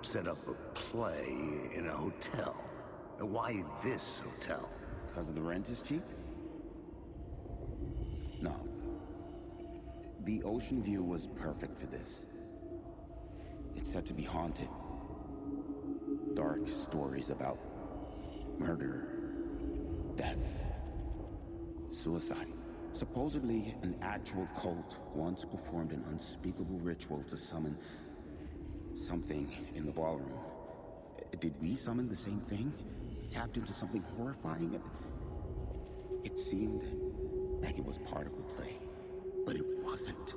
set up a play in a hotel. Why this hotel? Because the rent is cheap? No. The ocean view was perfect for this. It's said to be haunted. Dark stories about murder, death, suicide. Supposedly, an actual cult once performed an unspeakable ritual to summon something in the ballroom. Did we summon the same thing? Tapped into something horrifying? It seemed like it was part of the play, but it wasn't.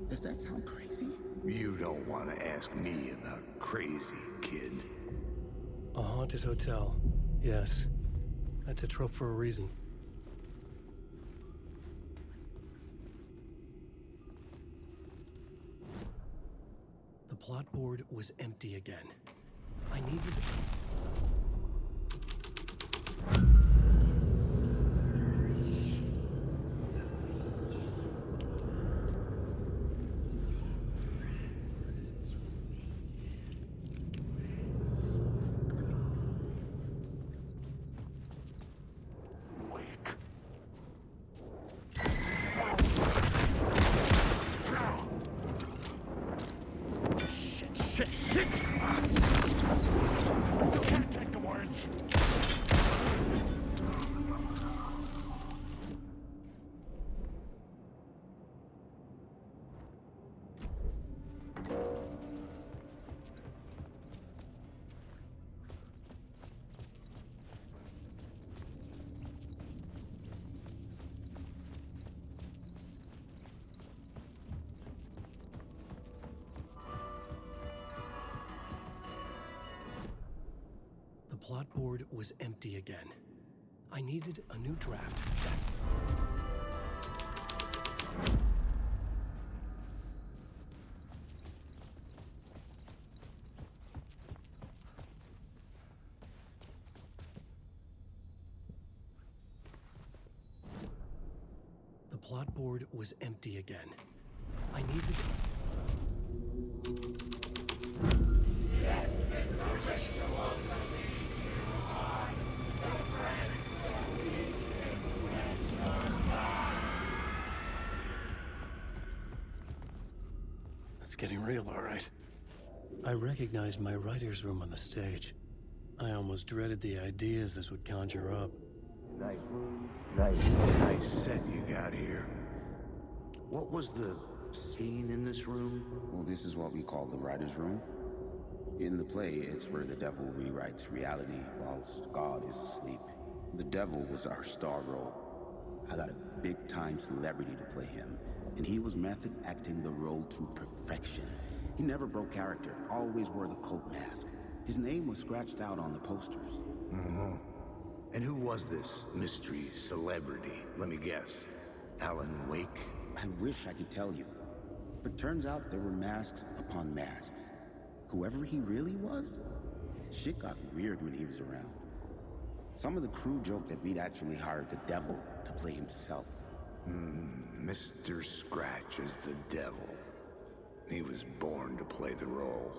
Does that sound crazy? You don't want to ask me about crazy, kid. A haunted hotel. Yes. That's a trope for a reason. The plot board was empty again. I needed... The plot board was empty again. I needed a new draft. The plot board was empty again. I needed... It's getting real, all right. I recognized my writer's room on the stage. I almost dreaded the ideas this would conjure up. Nice room. Nice set you got here. What was the scene in this room? Well, this is what we call the writer's room. In the play, it's where the devil rewrites reality whilst God is asleep. The devil was our star role. I got a big-time celebrity to play him, and he was method acting the role to perfection. He never broke character, always wore the cult mask. His name was scratched out on the posters. Mm-hmm. And who was this mystery celebrity? Let me guess. Alan Wake? I wish I could tell you, but turns out there were masks upon masks. Whoever he really was, shit got weird when he was around. Some of the crew joked that we'd actually hired the devil to play himself. Mr. Scratch is the devil. He was born to play the role.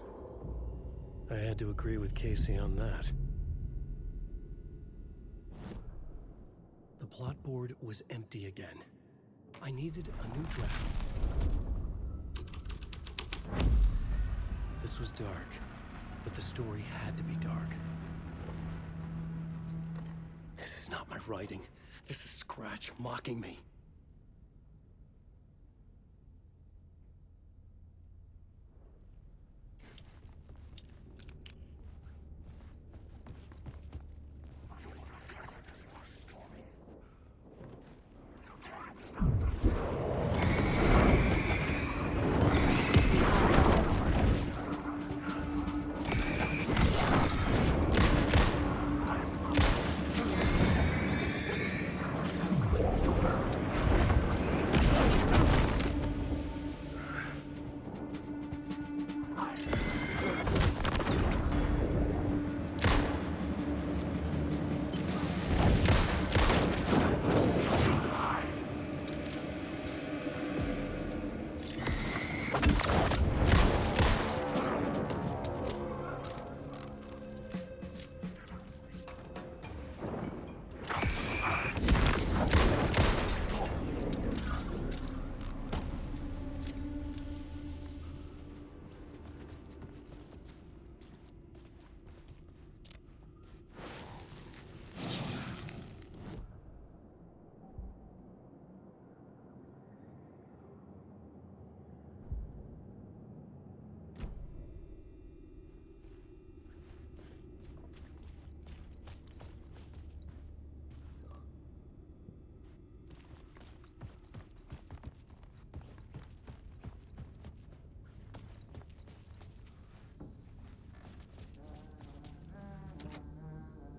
I had to agree with Casey on that. The plot board was empty again. I needed a new draft. This was dark, but the story had to be dark. This is not my writing. This is Scratch mocking me.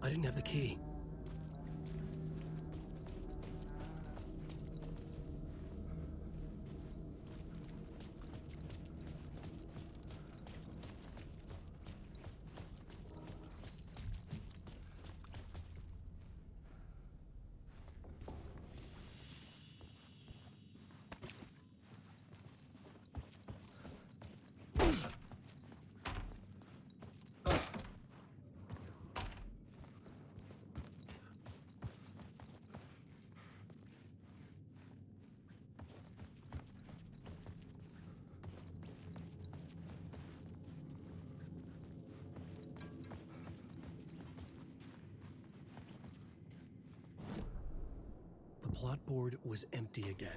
I didn't have the key. The plot board was empty again.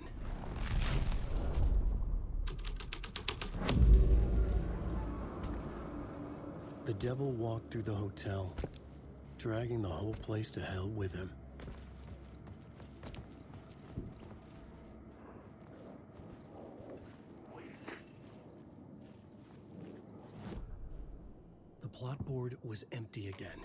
The devil walked through the hotel, dragging the whole place to hell with him. The plot board was empty again.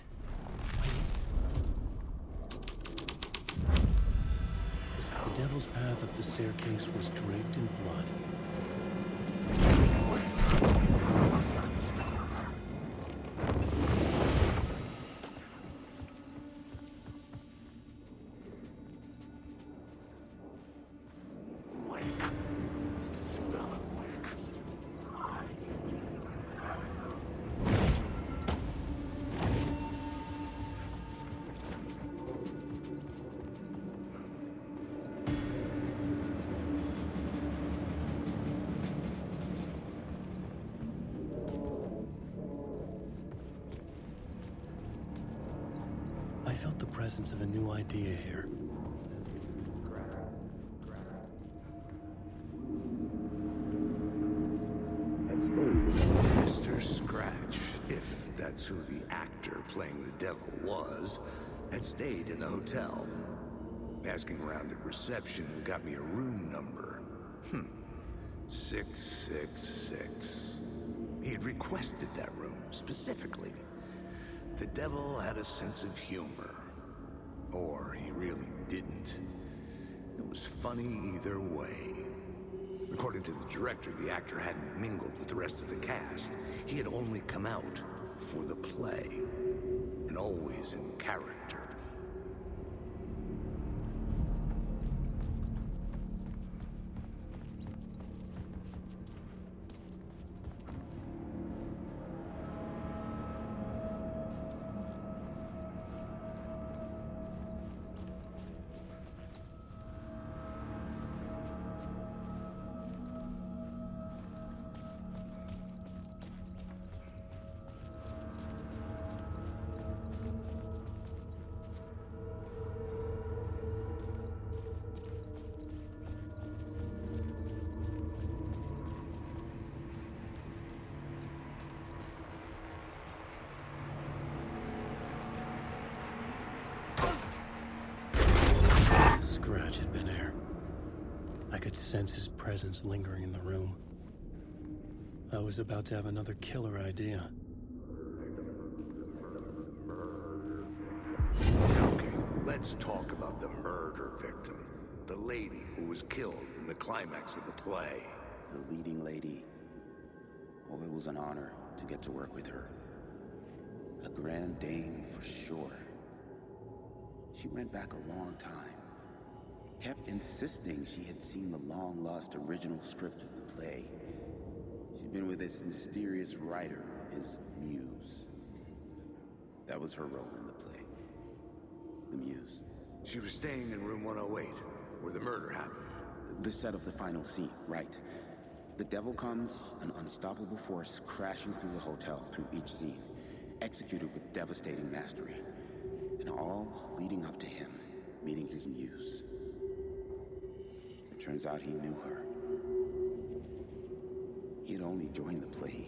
The devil's path up the staircase was draped in blood. I felt the presence of a new idea here. Mr. Scratch, if that's who the actor playing the devil was, had stayed in the hotel. Asking around at reception got me a room number. 666. He had requested that room, specifically. The devil had a sense of humor. Or he really didn't. It was funny either way. According to the director, the actor hadn't mingled with the rest of the cast. He had only come out for the play, and always in character. Scratch had been here. I could sense his presence lingering in the room. I was about to have another killer idea. Okay, let's talk about the murder victim. The lady who was killed in the climax of the play. The leading lady. Oh, it was an honor to get to work with her. A grand dame for sure. She went back a long time. Kept insisting she had seen the long-lost original script of the play. She'd been with this mysterious writer, his muse. That was her role in the play. The muse. She was staying in room 108, where the murder happened. The set of the final scene, right. The devil comes, an unstoppable force crashing through the hotel through each scene, executed with devastating mastery, and all leading up to him meeting his muse. It turns out he knew her. He had only joined the play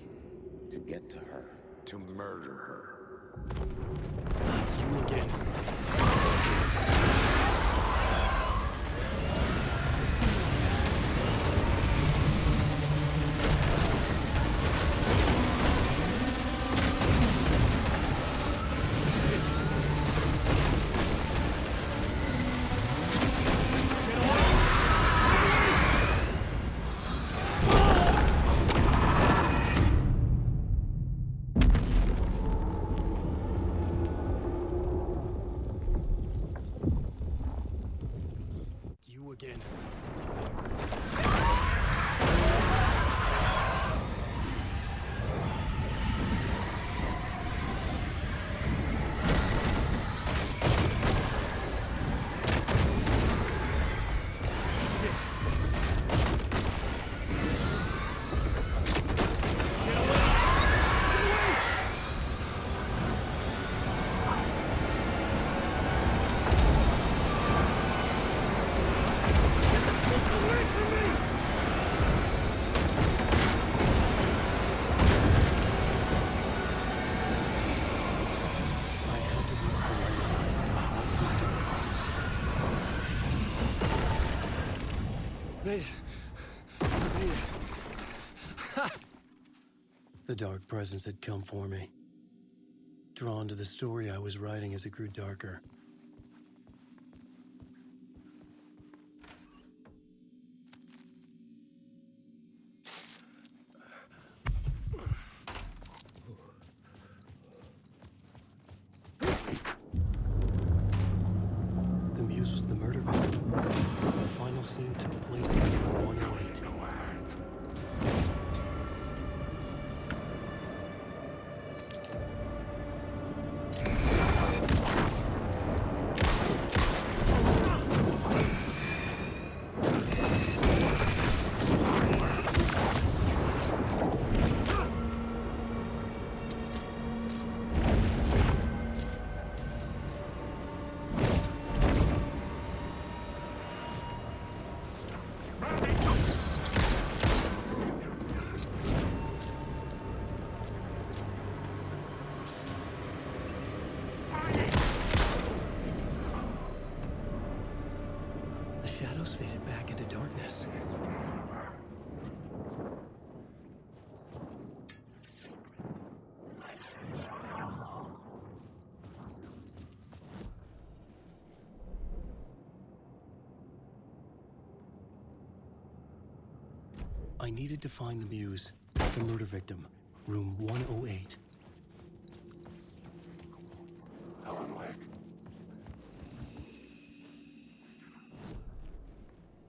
to get to her. To murder her. You again. Made it. Made it. The dark presence had come for me. Drawn to the story I was writing as it grew darker. The muse was the murder victim. The final scene took place in 108. Shadows faded back into darkness. I needed to find the muse, the murder victim, room 108.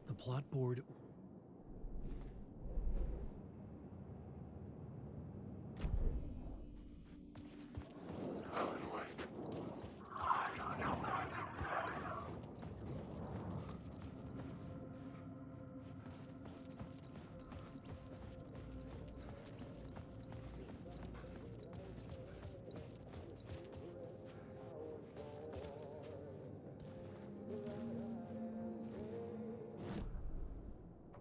The plot board.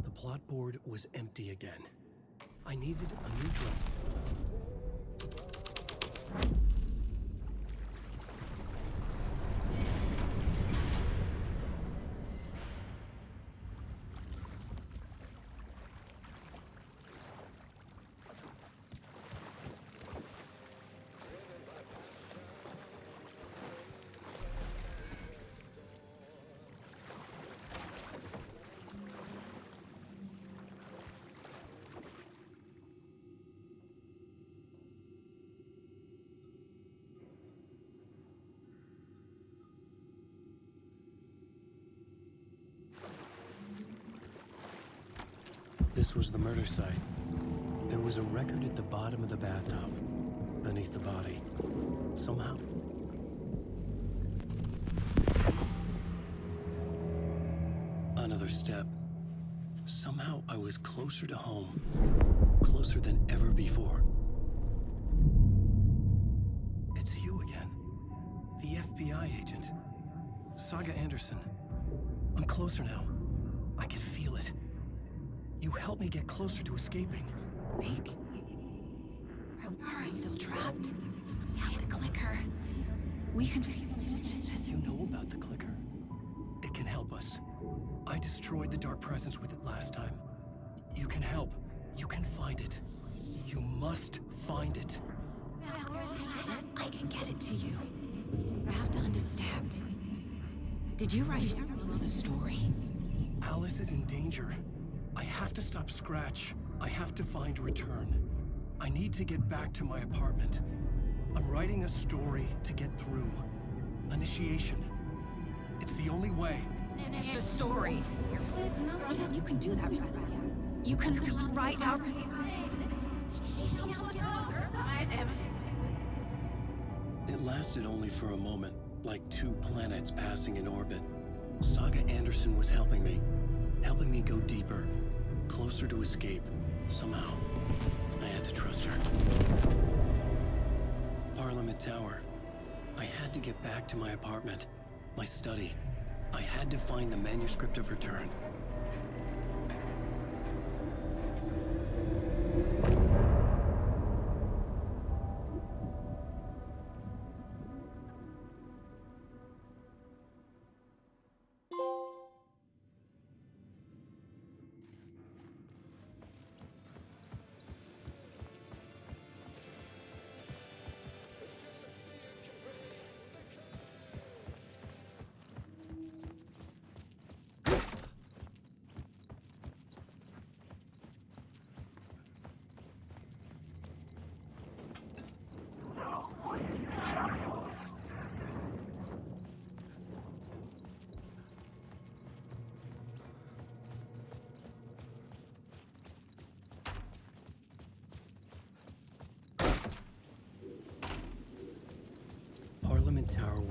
The plot board was empty again. I needed a new drum. This was the murder site. There was a record at the bottom of the bathtub, beneath the body. Somehow. Another step. Somehow I was closer to home. Closer than ever before. It's you again. The FBI agent. Saga Anderson. I'm closer now. I can feel it. You helped me get closer to escaping. Wake? Are I still trapped? I have the clicker. We can... You know about the clicker. It can help us. I destroyed the dark presence with it last time. You can help. You can find it. You must find it. I can get it to you. I have to understand. Did you write the story? Alice is in danger. I have to stop Scratch. I have to find Return. I need to get back to my apartment. I'm writing a story to get through. Initiation. It's the only way. The story. You can do that. You can write out... It lasted only for a moment, like two planets passing in orbit. Saga Anderson was helping me go deeper, closer to escape. Somehow, I had to trust her. Parliament Tower. I had to get back to my apartment, my study. I had to find the manuscript of Return.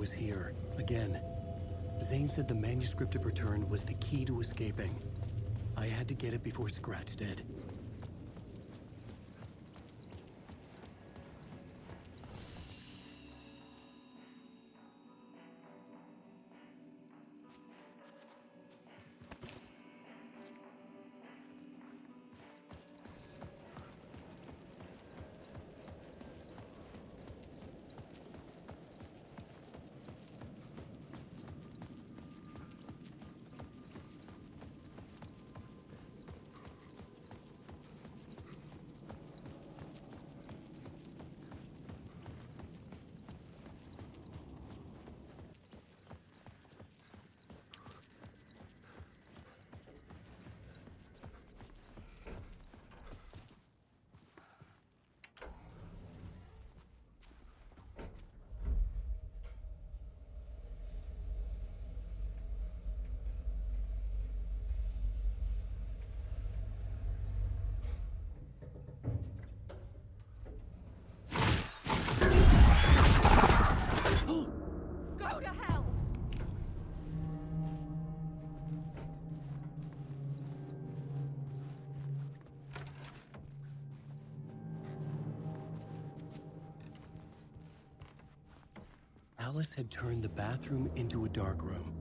was here, again. Zane said the manuscript of return was the key to escaping. I had to get it before Scratch did. Go to hell! Alice had turned the bathroom into a dark room.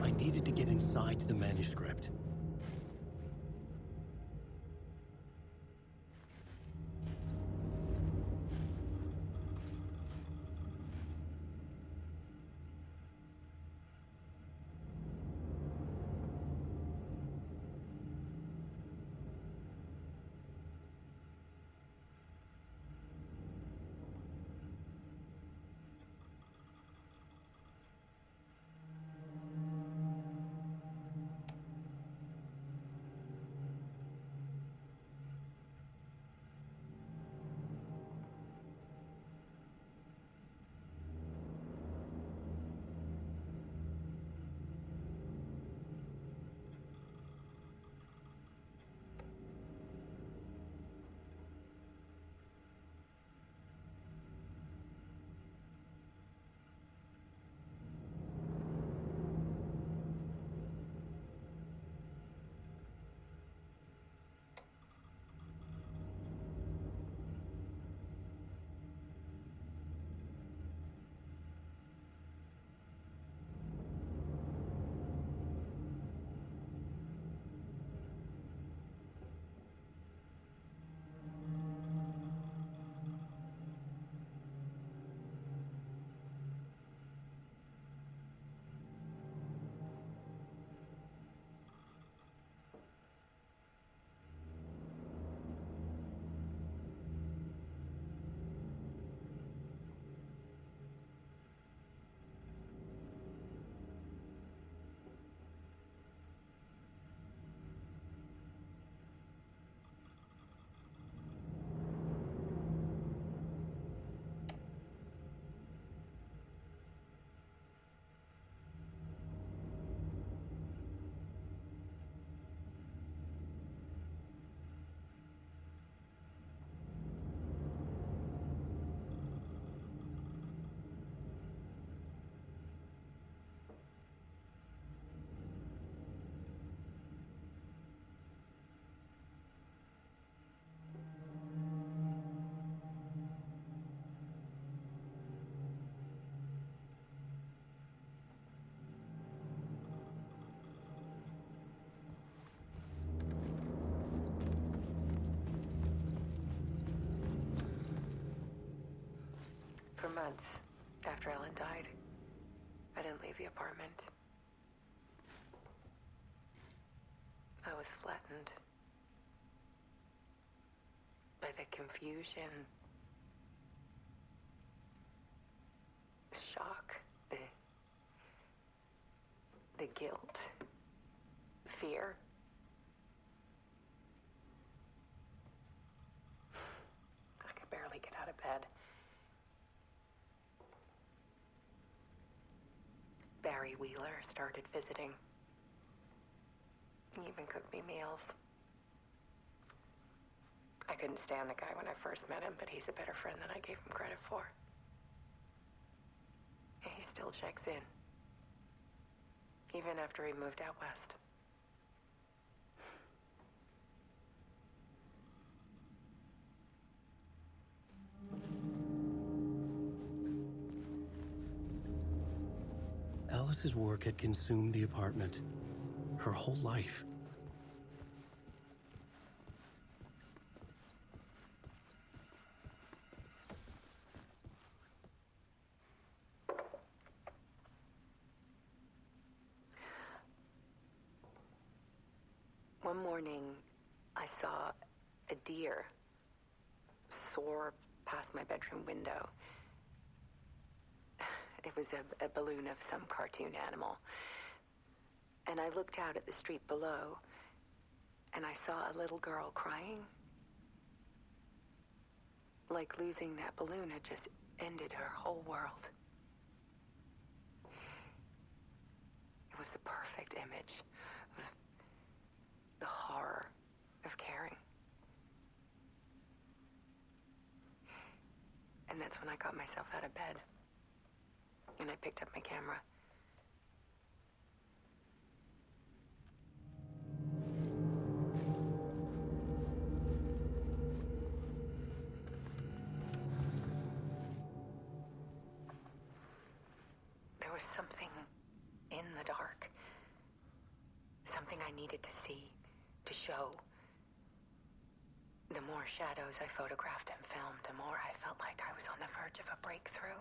I needed to get inside the manuscript. For months after Ellen died, I didn't leave the apartment. I was flattened by the confusion, the shock, the guilt, fear. I could barely get out of bed. Gary Wheeler started visiting. He even cooked me meals. I couldn't stand the guy when I first met him, but he's a better friend than I gave him credit for. And he still checks in. Even after he moved out west. Alice's work had consumed the apartment. Her whole life. One morning, I saw a deer soar past my bedroom window. It was a balloon of some cartoon animal. And I looked out at the street below, and I saw a little girl crying. Like losing that balloon had just ended her whole world. It was the perfect image of the horror of caring. And that's when I got myself out of bed. And I picked up my camera. There was something in the dark. Something I needed to see, to show. The more shadows I photographed and filmed, the more I felt like I was on the verge of a breakthrough.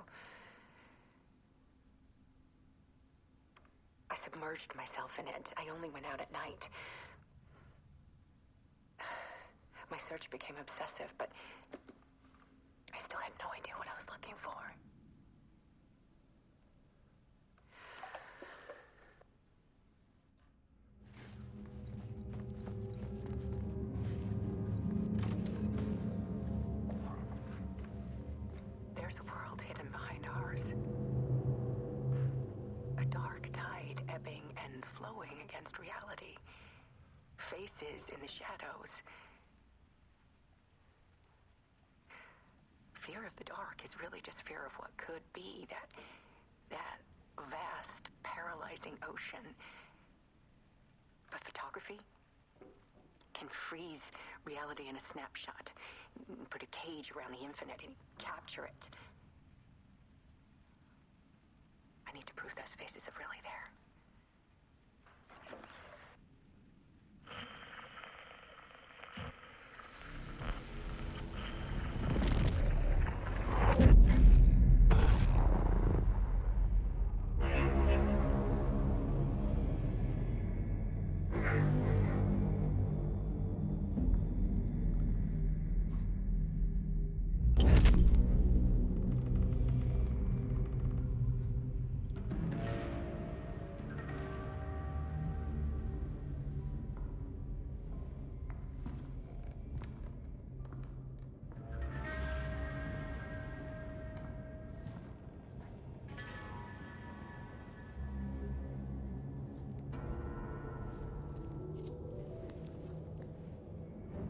I submerged myself in it. I only went out at night. My search became obsessive, but I still had no idea what I was looking for. There's a world hidden behind ours. A dark tide ebbing and flowing against reality. Faces in the shadows. Fear of the dark is really just fear of what could be, that vast, paralyzing ocean. But photography can freeze reality in a snapshot, put a cage around the infinite and capture it. I need to prove those faces are really there.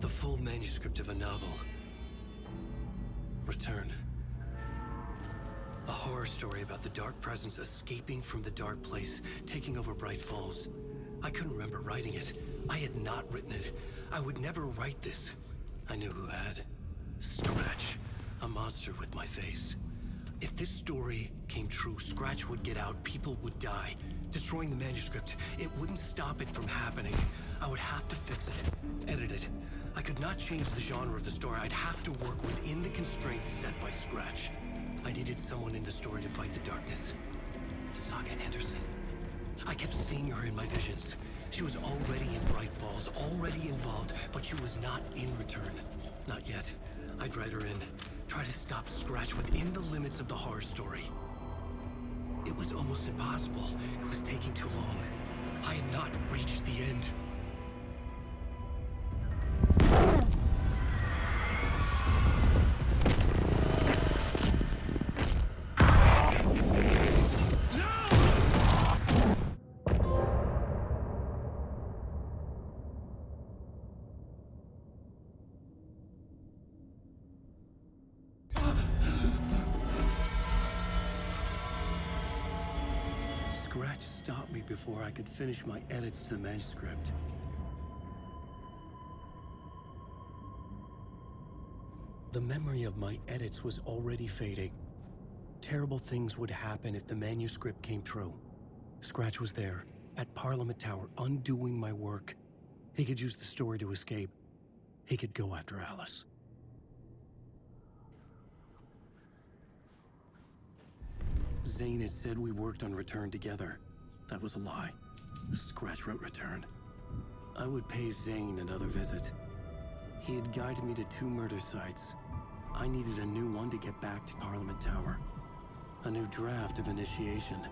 The full manuscript of a novel. Return. A horror story about the dark presence escaping from the dark place, taking over Bright Falls. I couldn't remember writing it. I had not written it. I would never write this. I knew who had. Scratch. A monster with my face. If this story came true, Scratch would get out, people would die. Destroying the manuscript, it wouldn't stop it from happening. I would have to fix it, edit it. I could not change the genre of the story. I'd have to work within the constraints set by Scratch. I needed someone in the story to fight the darkness. Saga Anderson. I kept seeing her in my visions. She was already in Bright Falls, already involved, but she was not in Return. Not yet. I'd write her in. Try to stop Scratch within the limits of the horror story. It was almost impossible. It was taking too long. I had not reached the end. Scratch stopped me before I could finish my edits to the manuscript. The memory of my edits was already fading. Terrible things would happen if the manuscript came true. Scratch was there, at Parliament Tower, undoing my work. He could use the story to escape. He could go after Alice. Zane had said we worked on Return together. That was a lie. Scratch wrote Return. I would pay Zane another visit. He had guided me to 2 murder sites. I needed a new one to get back to Parliament Tower. A new draft of initiation.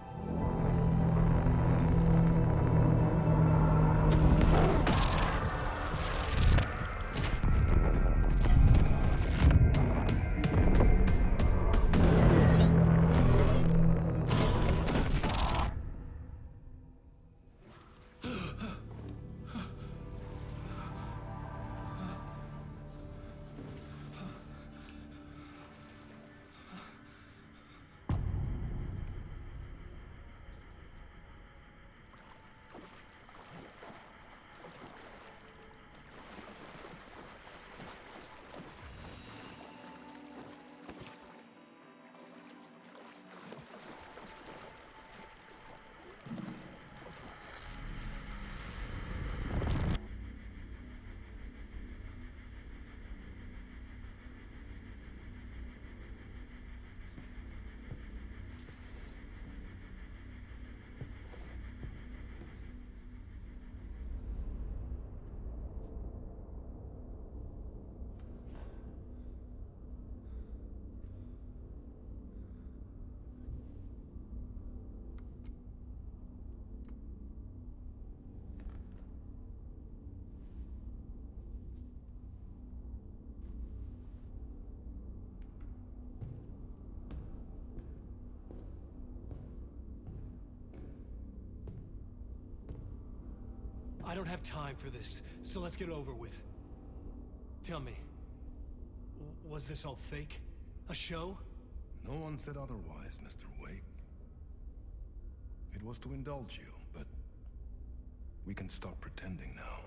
I don't have time for this, so let's get it over with. Tell me, was this all fake? A show? No one said otherwise, Mr. Wake. It was to indulge you, but we can stop pretending now.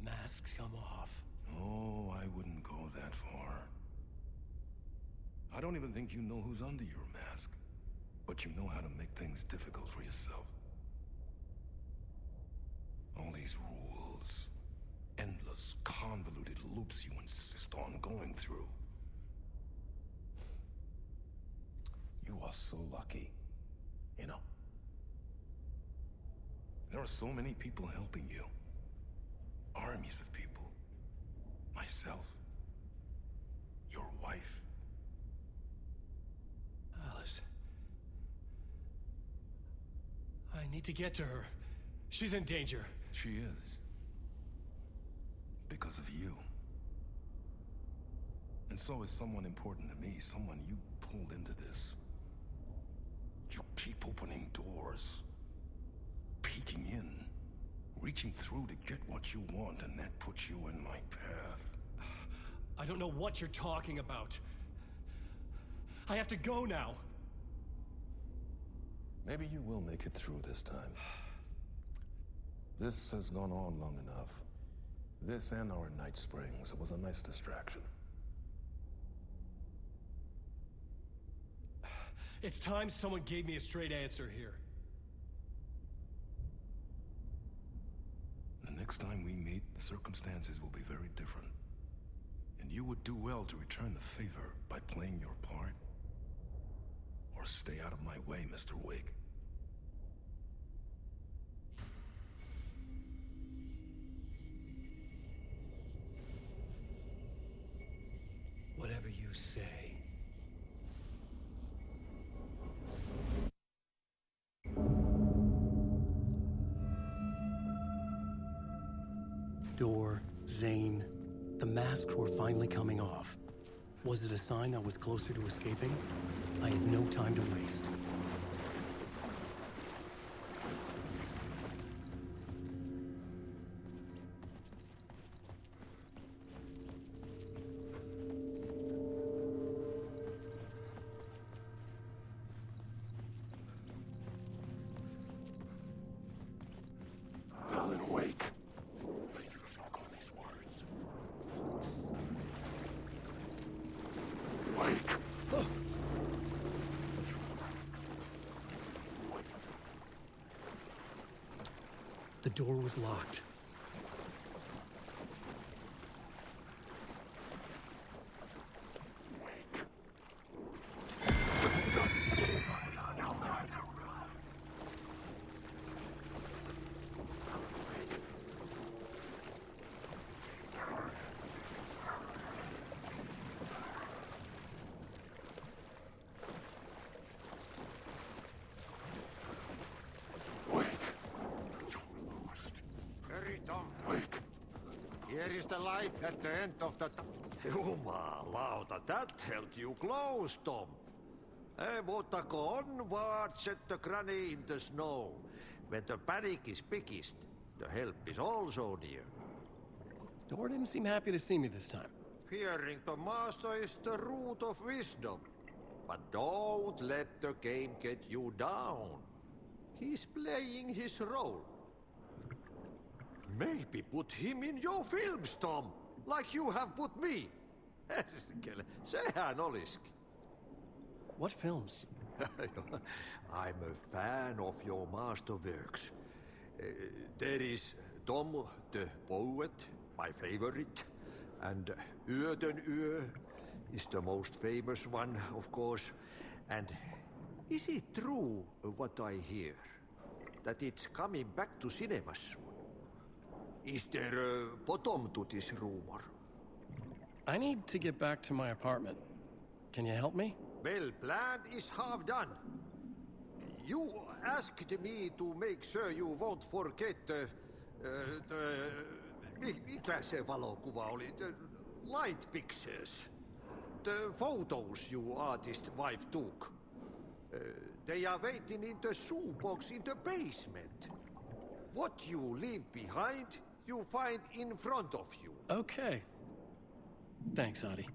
Masks come off. Oh, I wouldn't go that far. I don't even think you know who's under your mask, but you know how to make things difficult for yourself. All these rules, endless, convoluted loops you insist on going through. You are so lucky, you know? There are so many people helping you. Armies of people. Myself. Your wife. Alice. I need to get to her. She's in danger. She is. Because of you. And so is someone important to me, someone you pulled into this. You keep opening doors. Peeking in. Reaching through to get what you want, and that puts you in my path. I don't know what you're talking about. I have to go now. Maybe you will make it through this time. This has gone on long enough. This and our night springs. It was a nice distraction. It's time someone gave me a straight answer here. The next time we meet, the circumstances will be very different. And you would do well to return the favor by playing your part. Or stay out of my way, Mr. Wake. Whatever you say. Door, Zane, the masks were finally coming off. Was it a sign I was closer to escaping? I had no time to waste. The door was locked. Hurry, Tom. Here is the light at the end of the... Jumalauta, that held you close, Tom. Mutta go onward, set the granny in the snow. When the panic is biggest, the help is also near. Door didn't seem happy to see me this time. Fearing the master is the root of wisdom. But don't let the game get you down. He's playing his role. Maybe put him in your films, Tom, like you have put me. Sehän olisikin. What films? I'm a fan of your masterworks. There is Tom the Poet, my favorite, and Yöden Yö is the most famous one, of course. And is it true what I hear, that it's coming back to cinemas soon? Is there a bottom to this rumor? I need to get back to my apartment. Can you help me? Well, plan is half done. You asked me to make sure you won't forget mikä se valokuva oli? The light pictures. The photos your artist wife took. They are waiting in the shoebox in the basement. What you leave behind, you find in front of you. Okay. Thanks, Adi.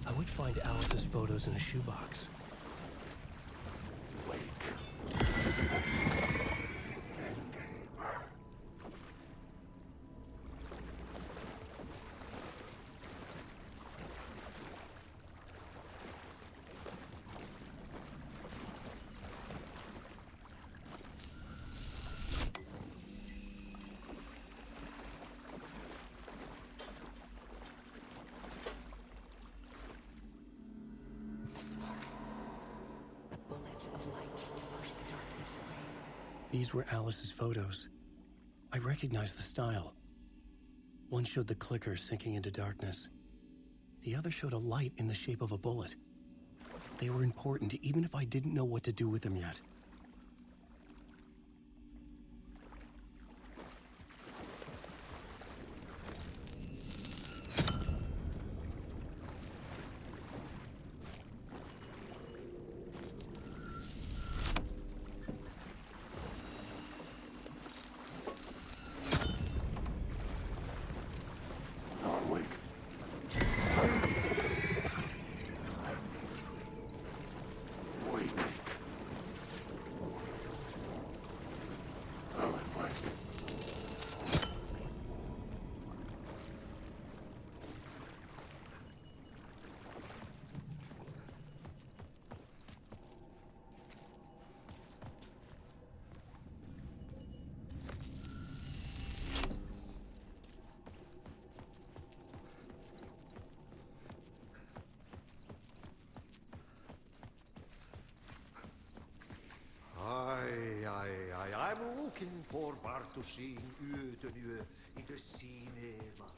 I would find Alice's photos in a shoebox. These were Alice's photos. I recognized the style. One showed the clicker sinking into darkness. The other showed a light in the shape of a bullet. They were important, even if I didn't know what to do with them yet. I'm looking forward to seeing Yöden Yö in the cinema.